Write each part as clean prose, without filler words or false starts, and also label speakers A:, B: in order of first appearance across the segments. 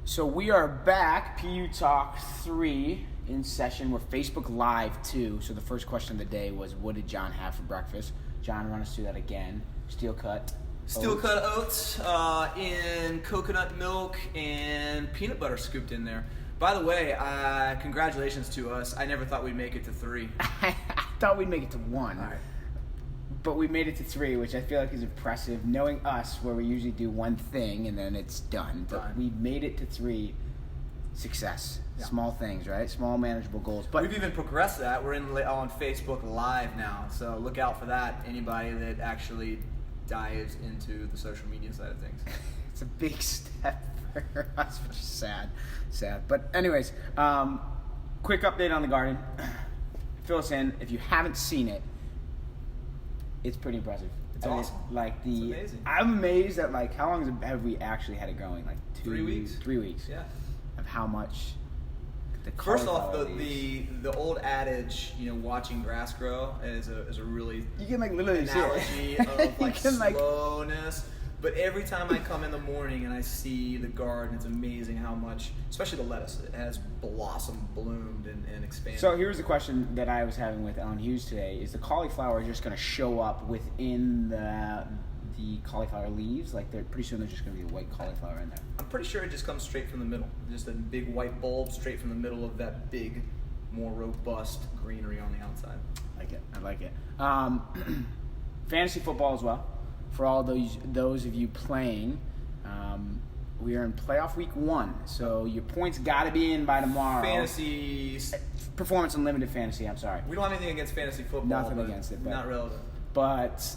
A: So we are back, PU Talk 3 in session. We're Facebook Live 2. So the first question of the day was, what did John have for breakfast? John, run us through that again. Steel cut
B: oats in coconut milk and peanut butter scooped in there. By the way, congratulations to us. I never thought we'd make it to 3.
A: I thought we'd make it to 1.
B: All right.
A: But we made it to 3, which I feel like is impressive. Knowing us, where we usually do one thing and then it's done. But we made it to 3. Success. Yeah. Small things, right? Small, manageable goals. But
B: we've even progressed that. We're on Facebook Live now, so look out for that. Anybody that actually dives into the social media side of things.
A: It's a big step for us, which is sad. But anyways, quick update on the garden. Fill us in. If you haven't seen it, it's pretty impressive.
B: It's awesome.
A: Like
B: it's amazing.
A: I'm amazed at how long have we actually had it going? Like
B: 3 weeks.
A: 3 weeks.
B: Yeah.
A: Of how much the
B: first off, the old adage, watching grass grow is a really
A: you can literally
B: analogy of slowness. But every time I come in the morning and I see the garden, it's amazing how much, especially the lettuce, it has blossomed, bloomed, and expanded.
A: So here's the question that I was having with Ellen Hughes today: is the cauliflower just going to show up within the cauliflower leaves? Pretty soon there's just going to be a white cauliflower in there.
B: I'm pretty sure it just comes straight from the middle. Just a big white bulb straight from the middle of that big, more robust greenery on the outside.
A: I like it. Fantasy football as well. For all those of you playing, we are in playoff week 1, so your points got to be in by tomorrow.
B: Fantasy
A: Performance Unlimited Fantasy. I'm sorry.
B: We don't have anything against fantasy football.
A: Nothing against it, but
B: not relevant.
A: But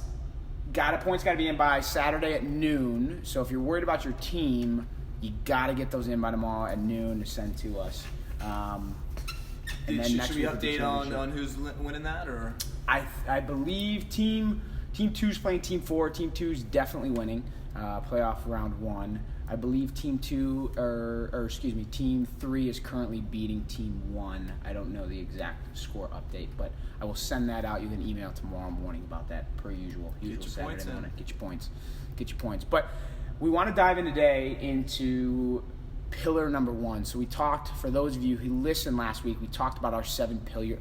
A: points got to be in by Saturday at noon. So if you're worried about your team, you got to get those in by tomorrow at noon to send to us. And then
B: should we update on who's winning that, or?
A: I believe Team 2's playing Team 4. Team 2's definitely winning playoff round 1. I believe Team 3 is currently beating Team 1. I don't know the exact score update, but I will send that out. You can email tomorrow morning about that per usual.
B: Get your
A: Saturday
B: points
A: morning. Get your points. But we want to dive in today into pillar number 1. So we talked, for those of you who listened last week, we talked about our 7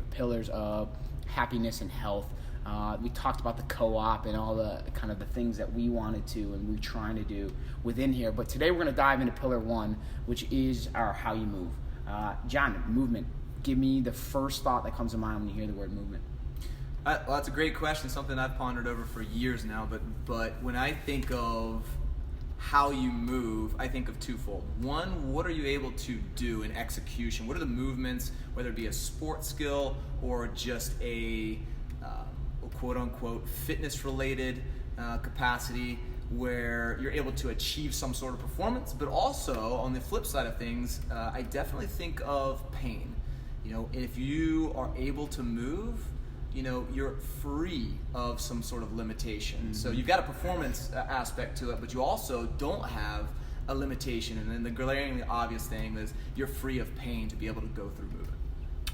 A: pillars of happiness and health. We talked about the co-op and all the kind of the things that we wanted to and we're trying to do within here. But today we're going to dive into pillar 1, which is our how you move. John, movement. Give me the first thought that comes to mind when you hear the word movement.
B: Well, that's a great question, something I've pondered over for years now. But when I think of how you move, I think of twofold. One, what are you able to do in execution? What are the movements, whether it be a sports skill or just a quote-unquote fitness-related capacity where you're able to achieve some sort of performance, but also on the flip side of things, I definitely think of pain. If you are able to move, you're free of some sort of limitation. Mm-hmm. So you've got a performance aspect to it, but you also don't have a limitation. And then the glaringly obvious thing is you're free of pain to be able to go through movement.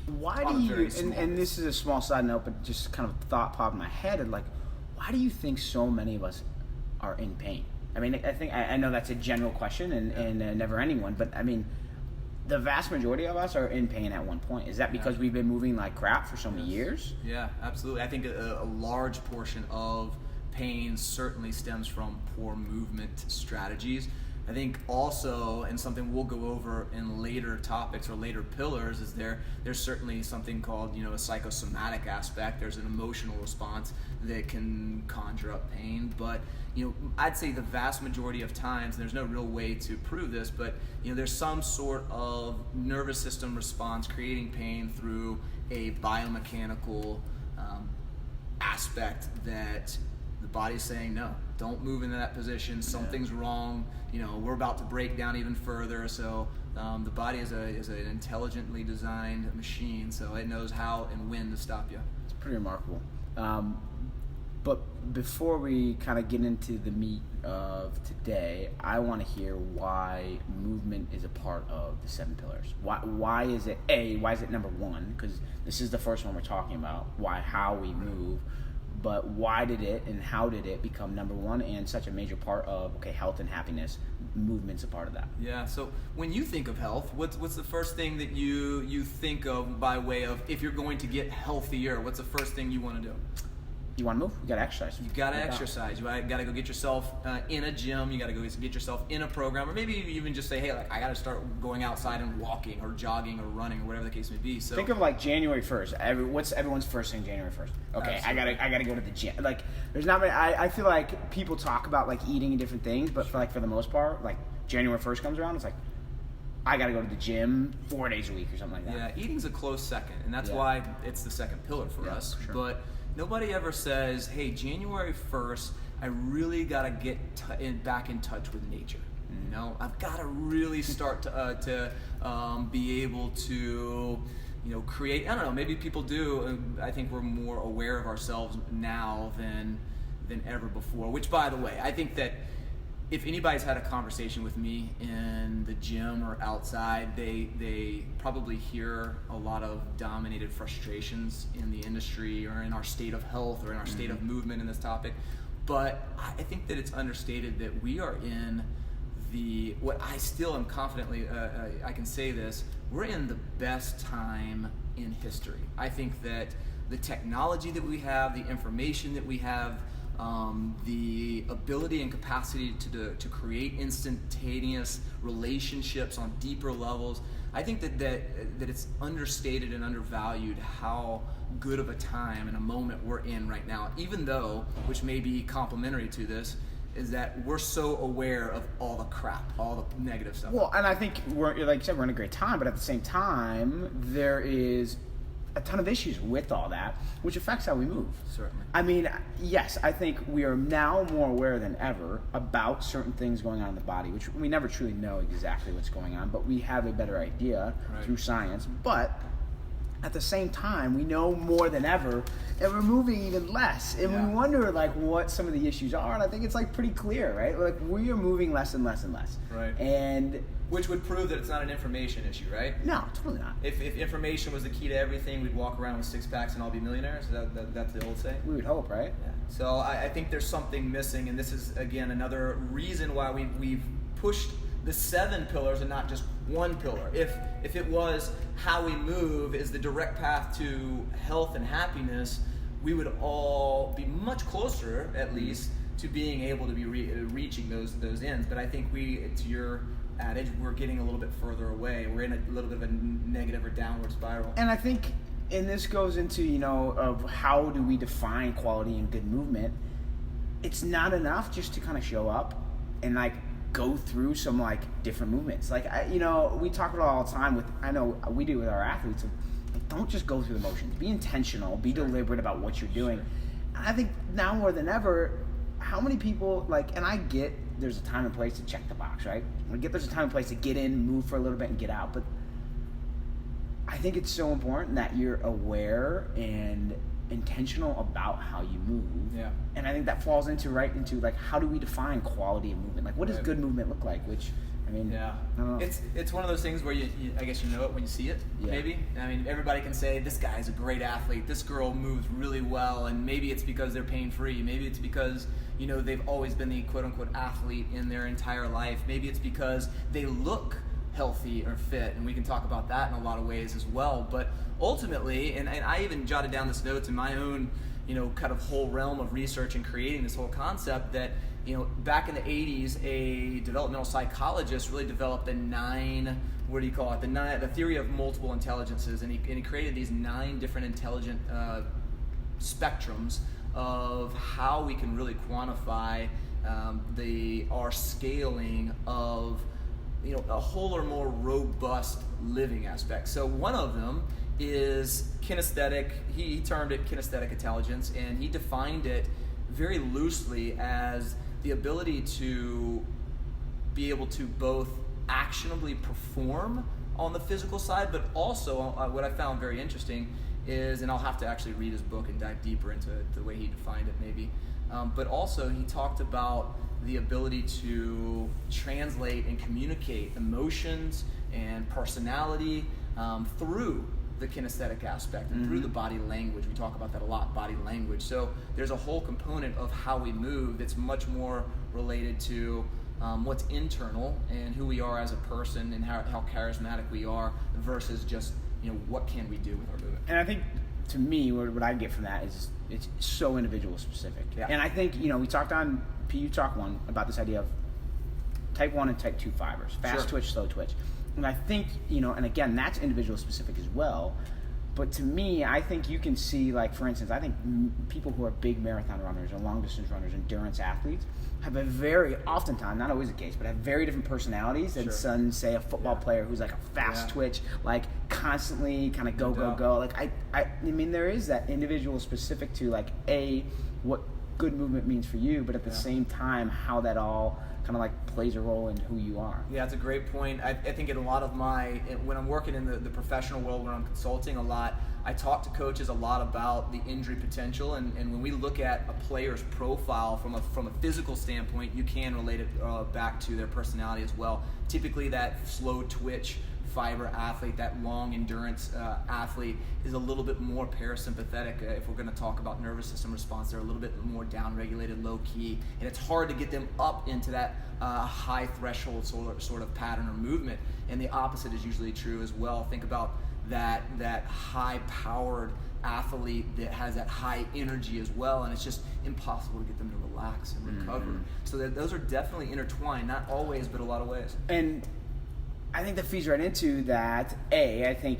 A: Why do you, and this is a small side note, but just kind of thought popped in my head, why do you think so many of us are in pain? I mean, I know that's a general question and never ending one, but I mean, the vast majority of us are in pain at one point. Is that because we've been moving like crap for so many years?
B: Yeah, absolutely. I think a large portion of pain certainly stems from poor movement strategies. I think also, and something we'll go over in later topics or later pillars, is there's certainly something called, a psychosomatic aspect. There's an emotional response that can conjure up pain. But, I'd say the vast majority of times, there's no real way to prove this, but, there's some sort of nervous system response creating pain through a biomechanical aspect that the body's saying, no, don't move into that position. Something's wrong. We're about to break down even further. So the body is an intelligently designed machine, so it knows how and when to stop you.
A: It's pretty remarkable. But before we kind of get into the meat of today, I want to hear why movement is a part of the 7 pillars. Why is it number 1? Because this is the first one we're talking about. How we move. but why did it and how did it become number one and such a major part of health and happiness? Movement's a part of that.
B: Yeah. So when you think of health, what's the first thing that you think of by way of, if you're going to get healthier, what's the first thing you want to do?
A: You want to move? You got to exercise.
B: You got to exercise. You got to go get yourself in a gym. You got to go get yourself in a program, or maybe you even just say, hey, like, I got to start going outside and walking or jogging or running or whatever the case may be. So
A: think of like January 1st. What's everyone's first thing January 1st? Okay,
B: Absolutely.
A: I gotta go to the gym. Like, there's not many. I feel like people talk about like eating and different things, but for the most part, like January 1st comes around, it's like, I gotta go to the gym 4 days a week or something like that.
B: Yeah, eating's a close second, and that's why it's the second pillar for us.
A: Sure.
B: But nobody ever says, hey, January 1st, I really got to get back in touch with nature. You know, I've got to really start to be able to, create, I don't know, maybe people do. I think we're more aware of ourselves now than ever before, which, by the way, I think that if anybody's had a conversation with me in the gym or outside, they probably hear a lot of dominated frustrations in the industry or in our state of health or in our state of movement in this topic. But I think that it's understated that we are in what I still am confidently, I can say this, we're in the best time in history. I think that the technology that we have, the information that we have, the ability and capacity to create instantaneous relationships on deeper levels. I think that it's understated and undervalued how good of a time and a moment we're in right now, even though, which may be complementary to this, is that we're so aware of all the crap, all the negative stuff.
A: Well, and I think like you said, we're in a great time, but at the same time, there is a ton of issues with all that, which affects how we move.
B: Certainly.
A: I mean, yes, I think we are now more aware than ever about certain things going on in the body, which we never truly know exactly what's going on, but we have a better idea through science. But at the same time, we know more than ever, and we're moving even less. And we wonder, like, what some of the issues are, and I think it's, like, pretty clear, right? Like, we are moving less and less and less.
B: Right.
A: And
B: which would prove that it's not an information issue, right?
A: No, totally not.
B: If information was the key to everything, we'd walk around with six packs and all be millionaires. That's the old saying?
A: We would hope, right?
B: Yeah. So I think there's something missing, and this is, again, another reason why we've pushed the 7 pillars and not just one pillar. If it was how we move is the direct path to health and happiness, we would all be much closer, at least, to being able to be reaching those ends. But I think to your adage, we're getting a little bit further away. We're in a little bit of a negative or downward spiral.
A: And I think, and this goes into, of how do we define quality and good movement. It's not enough just to kind of show up and like go through some like different movements. Like, we talk about it all the time I know we do with our athletes. Like, don't just go through the motions. Be intentional. Be deliberate about what you're doing. And I think now more than ever, how many people, like, and I get there's a time and place to check the box, right? I get there's a time and place to get in, move for a little bit, and get out. But I think it's so important that you're aware and intentional about how you move.
B: Yeah.
A: And I think that falls into like, how do we define quality of movement? Like, what does good movement look like? Which, I mean,
B: yeah,
A: I don't know.
B: It's one of those things where you I guess you know it when you see it.
A: Yeah.
B: Maybe. I mean, everybody can say this guy's a great athlete. This girl moves really well, and maybe it's because they're pain free. Maybe it's because they've always been the quote unquote athlete in their entire life. Maybe it's because they look healthy or fit, and we can talk about that in a lot of ways as well. But ultimately, and I even jotted down this notes in my own kind of whole realm of research and creating this whole concept that back in the 80s, a developmental psychologist really developed the theory of multiple intelligences, and he created these 9 different intelligent spectrums of how we can really quantify our scaling of a whole or more robust living aspect. So one of them is kinesthetic. He termed it kinesthetic intelligence, and he defined it very loosely as the ability to be able to both actionably perform on the physical side, but also what I found very interesting is, and I'll have to actually read his book and dive deeper into the way he defined it maybe, but also he talked about the ability to translate and communicate emotions and personality through the kinesthetic aspect and through the body language. We talk about that a lot, body language. So there's a whole component of how we move that's much more related to what's internal and who we are as a person and how charismatic we are versus just, what can we do with our movement.
A: And I think, to me, what I get from that is it's so individual specific.
B: Yeah.
A: And I think, we talked on PU Talk 1 about this idea of type 1 and type 2 fibers, fast twitch, slow twitch. And I think, and again, that's individual specific as well. But to me, I think you can see, like, for instance, I think people who are big marathon runners or long distance runners, endurance athletes, have a very, oftentimes, not always the case, but have very different personalities than some, say, a football player who's like a fast twitch, like constantly kind of go. Like, I mean, there is that individual specific to, like, what good movement means for you, but at the same time, how that all kind of like plays a role in who you are.
B: Yeah, that's a great point. I think in a lot of when I'm working in the professional world, when I'm consulting a lot, I talk to coaches a lot about the injury potential, and when we look at a player's profile from a physical standpoint, you can relate it back to their personality as well. Typically that slow twitch fiber athlete, that long endurance athlete, is a little bit more parasympathetic. If we're going to talk about nervous system response, they're a little bit more down-regulated, low-key, and it's hard to get them up into that high threshold sort of pattern or movement. And the opposite is usually true as well. Think about that high-powered athlete that has that high energy as well, and it's just impossible to get them to relax and recover. So those are definitely intertwined, not always, but a lot of ways.
A: And I think that feeds right into that. I think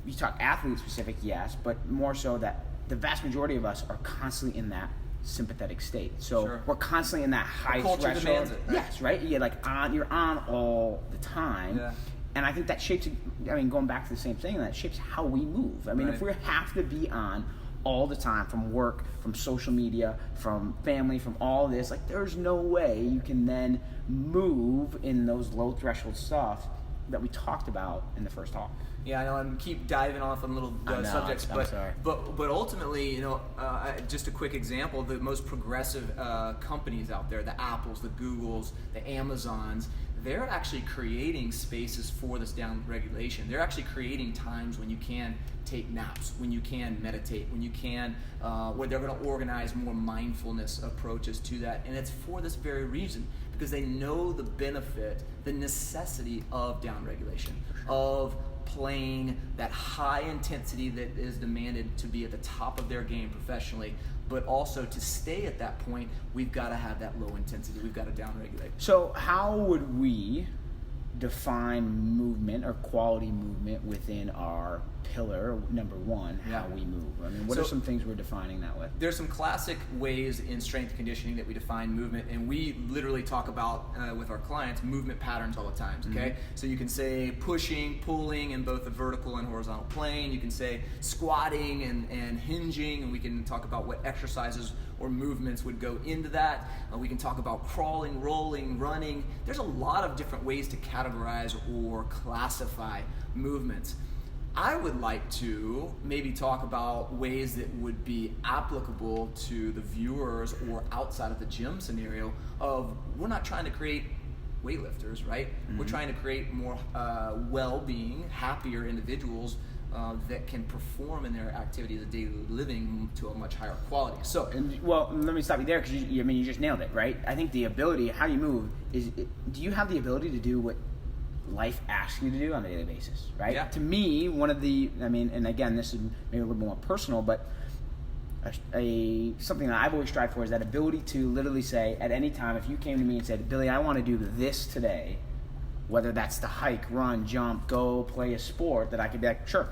A: you talk athlete specific, yes, but more so that the vast majority of us are constantly in that sympathetic state. So we're constantly in that high threshold.
B: Demands it, right?
A: Yes, right? You're on all the time.
B: Yeah.
A: And I think that shapes, going back to the same thing, that shapes how we move. If we have to be on all the time, from work, from social media, from family, from all this, like, there's no way you can then move in those low threshold stuff that we talked about in the first talk.
B: Yeah, I know. I'm keep diving off on little subjects, but ultimately, just a quick example: the most progressive companies out there, the Apples, the Googles, the Amazons, they're actually creating spaces for this down regulation. They're actually creating times when you can take naps, when you can meditate, when you can, where they're going to organize more mindfulness approaches to that, and it's for this very reason, because they know the benefit, the necessity of down regulation, of playing that high intensity that is demanded to be at the top of their game professionally, but also to stay at that point, we've got to have that low intensity. We've got to down regulate.
A: So how would we define movement or quality movement within our pillar number one, how we move? What are some things we're defining that with?
B: There's some classic ways in strength conditioning that we define movement, and we literally talk about with our clients movement patterns all the time, okay? So you can say pushing, pulling in both the vertical and horizontal plane. You can say squatting and hinging, and we can talk about what exercises or movements would go into that. We can talk about crawling, rolling, running. There's a lot of different ways to categorize or classify movements. I would like to maybe talk about ways that would be applicable to the viewers or outside of the gym scenario of, we're not trying to create weightlifters, right? We're trying to create more well-being, happier individuals that can perform in their activities of daily living to a much higher quality. So,
A: well, let me stop you there, because you just nailed it, right? I think the ability, how you move, do you have the ability to do what life asks you to do on a daily basis, right?
B: Yeah.
A: To me, one of the, and again, this is maybe a little more personal, but something that I've always strived for is that ability to literally say at any time, if you came to me and said, Billy, I want to do this today, whether that's to hike, run, jump, go play a sport, that I could be like, sure.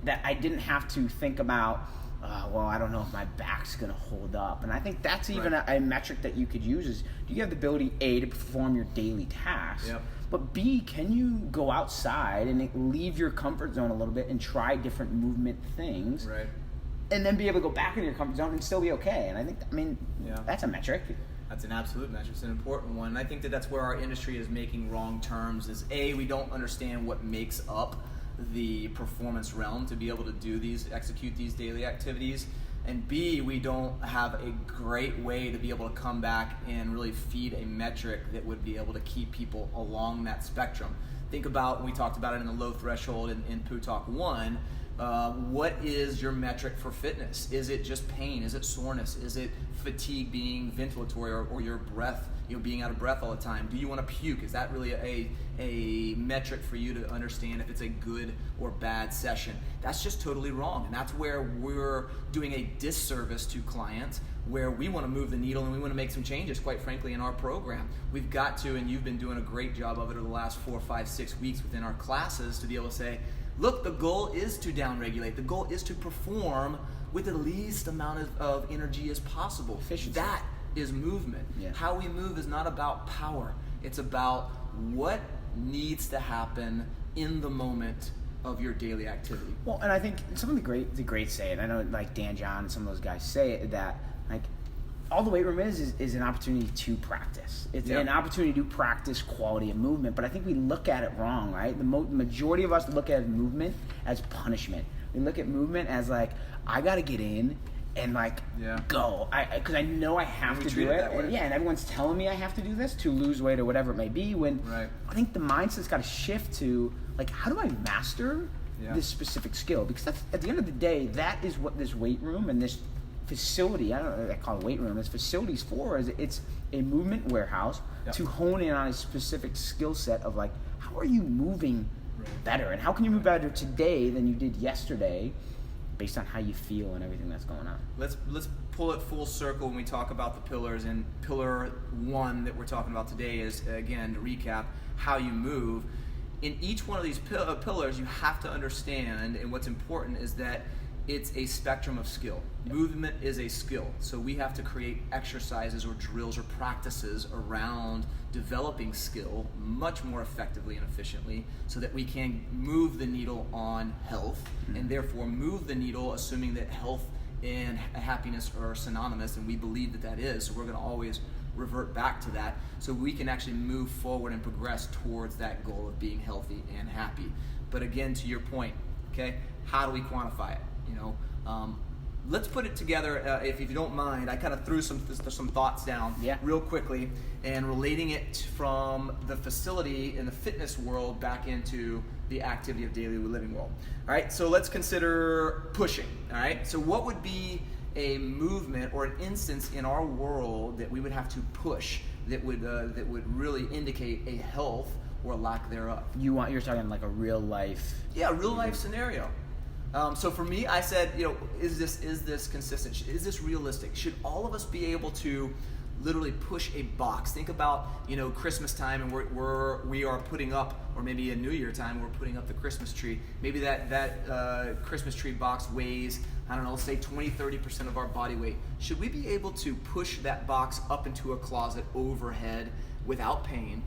A: That I didn't have to think about, I don't know if my back's going to hold up. And I think that's even a metric that you could use is, do you have the ability, A, to perform your daily tasks, but B, can you go outside and leave your comfort zone a little bit and try different movement things, and then be able to go back into your comfort zone and still be okay? And I think, that's a metric.
B: That's an absolute metric. It's an important one. And I think that's where our industry is making wrong terms is, A, we don't understand what makes up the performance realm to be able to execute these daily activities, and B, we don't have a great way to be able to come back and really feed a metric that would be able to keep people along that spectrum. Think about, we talked about it in the low threshold in PU Talk 1, What is your metric for fitness? Is it just pain? Is it soreness? Is it fatigue being ventilatory, or your breath, being out of breath all the time? Do you want to puke? Is that really a metric for you to understand if it's a good or bad session? That's just totally wrong. And that's where we're doing a disservice to clients, where we want to move the needle and we want to make some changes, quite frankly, in our program. We've got to, and you've been doing a great job of it over the last 4, 5, 6 weeks within our classes, to be able to say, look, the goal is to downregulate. The goal is to perform with the least amount of energy as possible.
A: Efficiency.
B: That is movement.
A: Yeah. How
B: we move is not about power. It's about what needs to happen in the moment of your daily activity.
A: Well, and I think some of the greats say it. I know, like Dan John and some of those guys say it, that like all the weight room is an opportunity to practice. It's an opportunity to practice quality of movement, but I think we look at it wrong, right? The majority of us look at movement as punishment. We look at movement as like, I got to get in and like go, because I know I have to do it, and everyone's telling me I have to do this to lose weight or whatever it may be. When I think the mindset's got to shift to like, how do I master this specific skill? Because that's, at the end of the day, that is what this weight room and this facility, I call it weight room, this facility's for, is it's a movement warehouse to hone in on a specific skill set of like, how are you moving better, and how can you move better today than you did yesterday, based on how you feel and everything that's going on.
B: Let's pull it full circle when we talk about the pillars, and pillar 1 that we're talking about today is, again, to recap, how you move. In each one of these pillars, you have to understand, and what's important is that it's a spectrum of skill. Movement is a skill, so we have to create exercises or drills or practices around developing skill much more effectively and efficiently, so that we can move the needle on health, and therefore move the needle assuming that health and happiness are synonymous, and we believe that is, so we're going to always revert back to that, so we can actually move forward and progress towards that goal of being healthy and happy. But again, to your point, okay, how do we quantify it? Let's put it together, if you don't mind. I kind of threw some thoughts down real quickly, and relating it from the facility in the fitness world back into the activity of daily living world. All right, so let's consider pushing. All right, so what would be a movement or an instance in our world that we would have to push that would really indicate a health or lack thereof?
A: You're talking like a real life.
B: Yeah, real life scenario. So for me, I said, is this consistent? Is this realistic? Should all of us be able to literally push a box? Think about, Christmas time, and we are putting up, or maybe a New Year time, we're putting up the Christmas tree. Maybe that Christmas tree box weighs, I don't know, let's say 20-30% of our body weight. Should we be able to push that box up into a closet overhead without pain,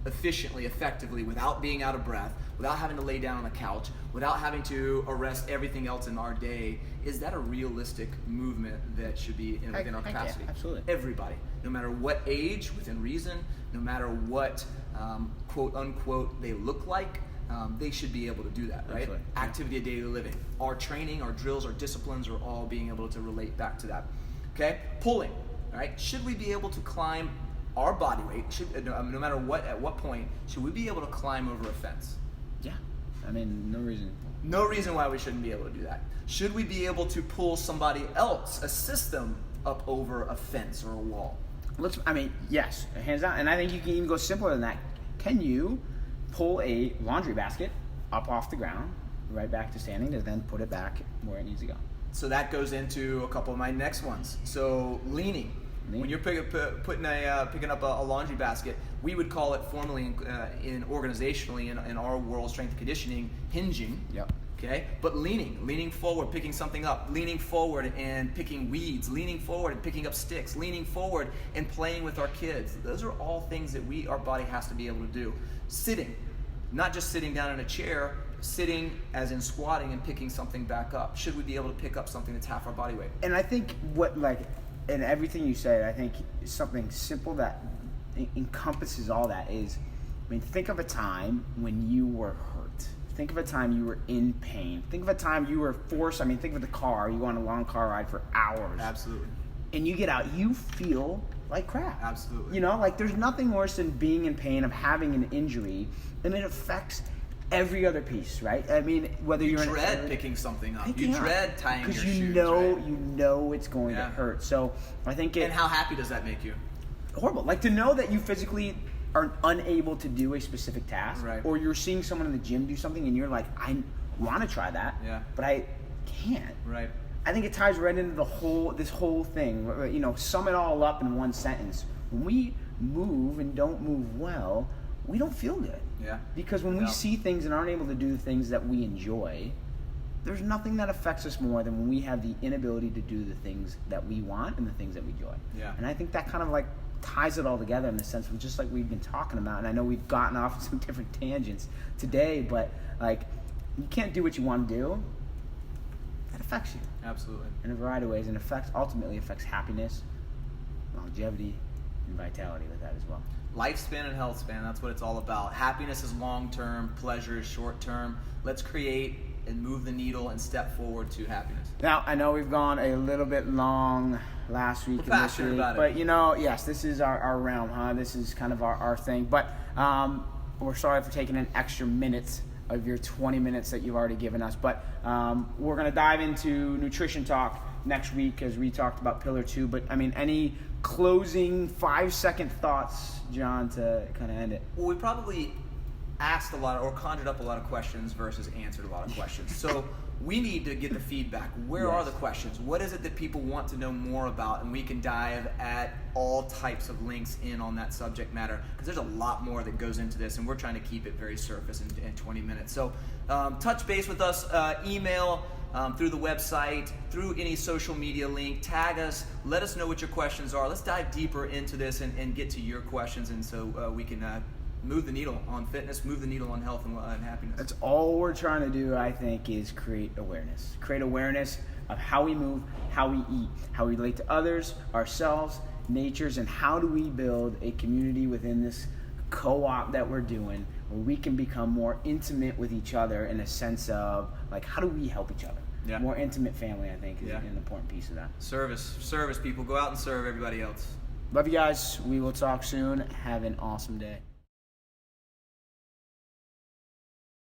B: efficiently, effectively, without being out of breath, without having to lay down on the couch, without having to arrest everything else in our day? Is that a realistic movement that should be within our capacity?
A: Yeah, absolutely.
B: Everybody, no matter what age, within reason, no matter what quote unquote they look like, they should be able to do that, right?
A: Absolutely.
B: Activity of daily living. Our training, our drills, our disciplines are all being able to relate back to that. Okay, pulling. All right, should we be able to climb our body weight? No matter what, at what point, should we be able to climb over a fence?
A: Yeah, I mean, no reason.
B: No reason why we shouldn't be able to do that. Should we be able to pull somebody else, assist them up over a fence or a wall?
A: Yes, hands down. And I think you can even go simpler than that. Can you pull a laundry basket up off the ground, right back to standing, to then put it back where it needs to go?
B: So that goes into a couple of my next ones. So leaning. When you're picking up a laundry basket, we would call it formally organizationally in our world, strength and conditioning, hinging.
A: Yep.
B: Okay, but leaning forward, picking something up, leaning forward and picking weeds, leaning forward and picking up sticks, leaning forward and playing with our kids. Those are all things that our body has to be able to do. Sitting, not just sitting down in a chair, sitting as in squatting and picking something back up. Should we be able to pick up something that's half our body weight?
A: And I think and everything you said, I think something simple that encompasses all that is, think of a time when you were hurt. Think of a time you were in pain. Think of a time you were forced. Think of the car. You go on a long car ride for hours.
B: Absolutely.
A: And you get out, you feel like crap.
B: Absolutely.
A: There's nothing worse than being in pain, of having an injury, and it affects every other piece, right? I mean, whether
B: You
A: you're
B: dread picking something up.
A: picking
B: You
A: up,
B: dread tying your
A: because
B: shoes.
A: you know
B: right?
A: you know it's going to hurt. So I think
B: And how happy does that make you?
A: horrible. Like to know that you physically are unable to do a specific task,
B: Right.
A: or you're seeing someone in the gym do something and you're like, I want to try that, but I can't.
B: Right.
A: I think it ties right into this whole thing. You know, sum it all up in one sentence. When we move and don't move well, we don't feel good.
B: Yeah.
A: Because when we see things and aren't able to do the things that we enjoy, there's nothing that affects us more than when we have the inability to do the things that we want and the things that we enjoy.
B: Yeah.
A: And I think that kind of like ties it all together in the sense of just like we've been talking about. And I know we've gotten off some different tangents today, but like you can't do what you want to do. That affects you.
B: Absolutely.
A: In a variety of ways, and ultimately affects happiness, longevity, and vitality with that as well.
B: Lifespan and health span, that's what it's all about. Happiness is long-term, pleasure is short-term. Let's create and move the needle and step forward to happiness.
A: Now, I know we've gone a little bit long last week
B: We're
A: and this
B: passionate
A: week,
B: about it.
A: but you know, yes, this is our realm, huh? This is kind of our thing. But we're sorry for taking an extra minute of your 20 minutes that you've already given us. But we're going to dive into nutrition talk next week as we talked about Pillar 2. But, I mean, any closing 5-second thoughts, John, to kind of end it?
B: Well, we probably asked a lot or conjured up a lot of questions versus answered a lot of questions. So we need to get the feedback. Where are the questions? What is it that people want to know more about? And we can dive at all types of links in on that subject matter, because there's a lot more that goes into this, and we're trying to keep it very surface in 20 minutes. So touch base with us, email, through the website, through any social media link, tag us, let us know what your questions are. Let's dive deeper into this and get to your questions, and so we can move the needle on fitness, move the needle on health and happiness.
A: That's all we're trying to do, I think, is create awareness. Create awareness of how we move, how we eat, how we relate to others, ourselves, natures, and how do we build a community within this co-op that we're doing where we can become more intimate with each other in a sense of, like, how do we help each other?
B: Yeah.
A: More intimate family, I think, is an important piece of that.
B: Service people. Go out and serve everybody else.
A: Love you guys. We will talk soon. Have an awesome day.